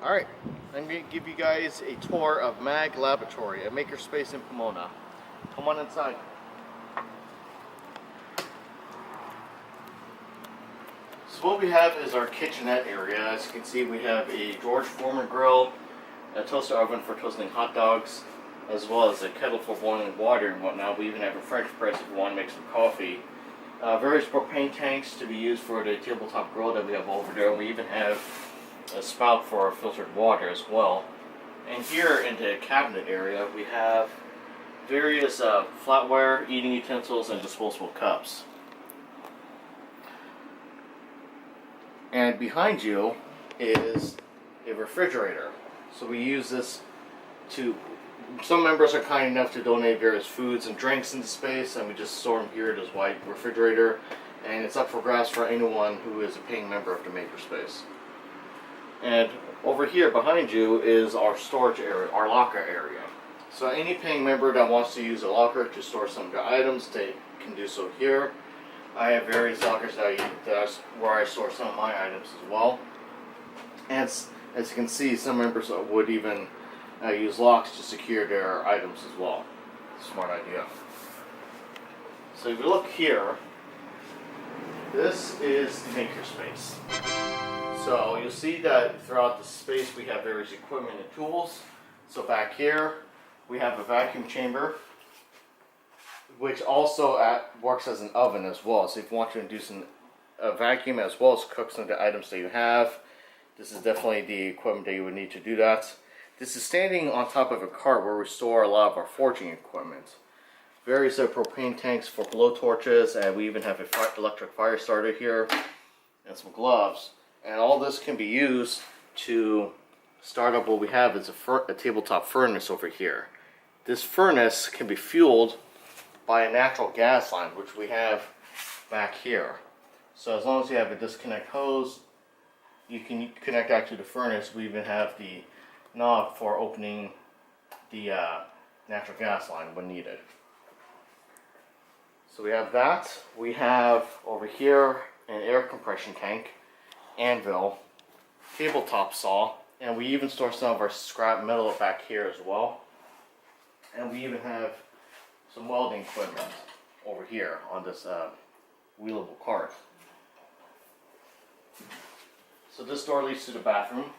Alright, I'm going to give you guys a tour of Mag Laboratory, a makerspace in Pomona. Come on inside. So what we have is our kitchenette area. As you can see, we have a George Foreman grill, a toaster oven for toasting hot dogs, as well as a kettle for boiling water and whatnot. We even have a French press if you want to make some coffee. Various propane tanks to be used for the tabletop grill that we have over there. We even have a spout for filtered water as well. And here in the cabinet area, we have various flatware, eating utensils, and disposable cups. And behind you is a refrigerator. So we use this to, some members are kind enough to donate various foods and drinks into space, and we just store them here in this white refrigerator. And it's up for grabs for anyone who is a paying member of the Makerspace. And over here behind you is our storage area, our locker area. So any paying member that wants to use a locker to store some of their items, they can do so here. I have various lockers where I store some of my items as well. And as you can see, some members would even use locks to secure their items as well. Smart idea. So if you look here, this is the makerspace. So you'll see that throughout the space we have various equipment and tools. So back here we have a vacuum chamber, which also works as an oven as well. So if you want to induce a vacuum as well as cook some of the items that you have, this is definitely the equipment that you would need to do that. This is standing on top of a cart where we store a lot of our forging equipment. Various propane tanks for blowtorches, and we even have an electric fire starter here, and some gloves. And all this can be used to start up what we have is a tabletop furnace over here. This furnace can be fueled by a natural gas line, which we have back here. So as long as you have a disconnect hose, you can connect that to the furnace. We even have the knob for opening the natural gas line when needed. So we have that. We have over here an air compression tank, anvil, tabletop saw, and we even store some of our scrap metal back here as well. And we even have some welding equipment over here on this wheelable cart. So this door leads to the bathroom.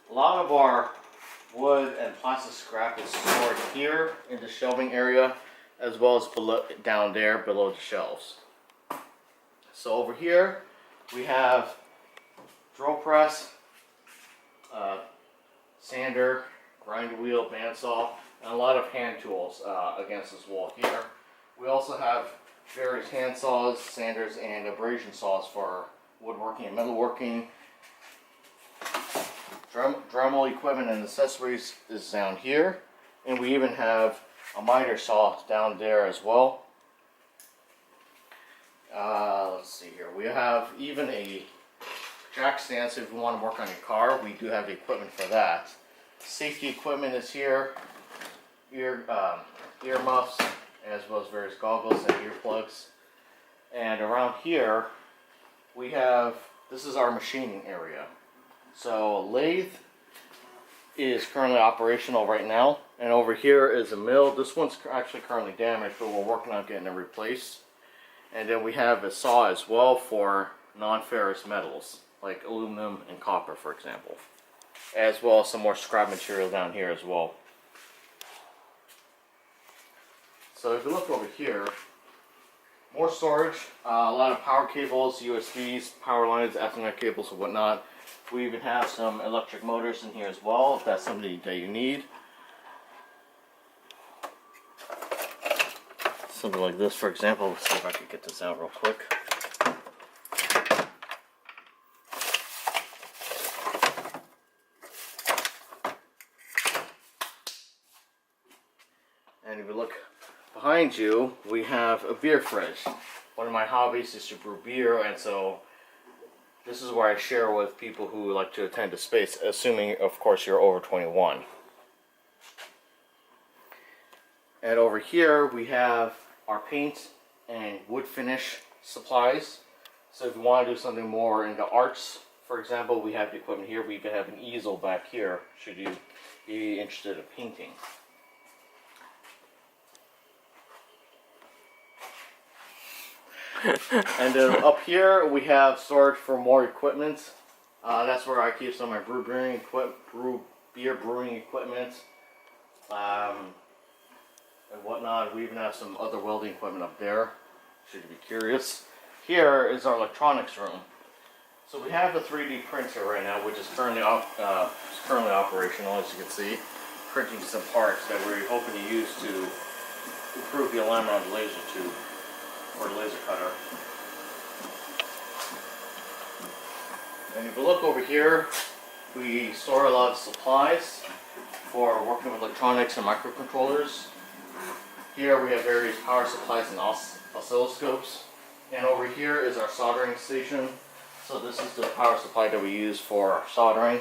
A lot of our wood and plastic scrap is stored here in the shelving area, as well as down there below the shelves. So over here we have drill press, sander, grinder wheel, bandsaw, and a lot of hand tools against this wall here. We also have various hand saws, sanders, and abrasion saws for woodworking and metalworking. Dremel equipment and accessories is down here, and we even have a miter saw down there as well. Let's see here. We have even a jack stand, so if you want to work on your car, we do have the equipment for that. Safety equipment is here. Ear muffs, as well as various goggles and earplugs. And around here, we have, this is our machining area. So lathe is currently operational right now, and over here is a mill. This one's actually currently damaged, but we're working on getting it replaced. And then we have a saw as well for non-ferrous metals, like aluminum and copper, for example. As well as some more scrap material down here as well. So if you look over here, more storage, a lot of power cables, USBs, power lines, Ethernet cables and whatnot. We even have some electric motors in here as well, if that's something that you need. Something like this, for example. Let's see if I can get this out real quick. And if you look behind you, we have a beer fridge. One of my hobbies is to brew beer, and so this is where I share with people who like to attend the space, assuming, of course, you're over 21. And over here, we have our paint and wood finish supplies. So if you want to do something more in the arts for example, we have the equipment here. We even have an easel back here, should you be interested in painting. And then up here we have storage for more equipment. That's where I keep some of my beer brewing equipment, and whatnot. We even have some other welding equipment up there, should you be curious. Here is our electronics room. So we have the 3D printer right now, which is currently operational, as you can see, printing some parts that we're hoping to use to improve the alignment on the laser tube or the laser cutter. And if you look over here, we store a lot of supplies for working with electronics and microcontrollers. Here we have various power supplies and oscilloscopes. And over here is our soldering station. So this is the power supply that we use for soldering.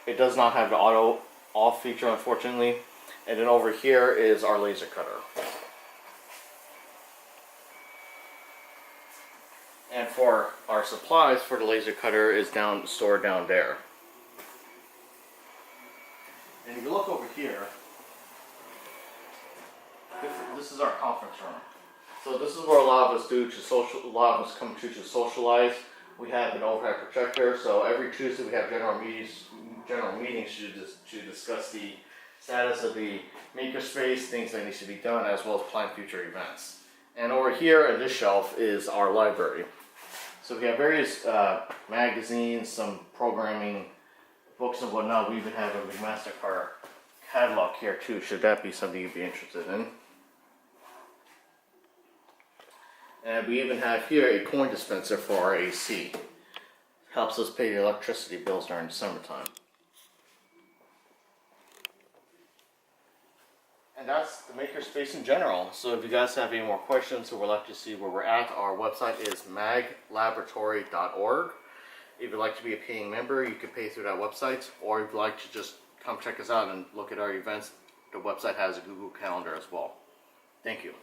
It does not have the auto off feature, unfortunately. And then over here is our laser cutter. And for our supplies for the laser cutter is stored down there. And if you look over here, this is our conference room. So this is where a lot of us come to socialize. We have an overhead projector, so every Tuesday we have general meetings to discuss the status of the makerspace, things that need to be done, as well as plan future events. And over here at this shelf is our library. So we have various magazines, some programming books and whatnot. We even have a McMaster-Carr catalog here too, should that be something you'd be interested in. And we even have here a coin dispenser for our AC. Helps us pay the electricity bills during the summertime. And that's the makerspace in general. So if you guys have any more questions or would like to see where we're at, our website is maglaboratory.org. If you'd like to be a paying member, you can pay through that website. Or if you'd like to just come check us out and look at our events, the website has a Google Calendar as well. Thank you.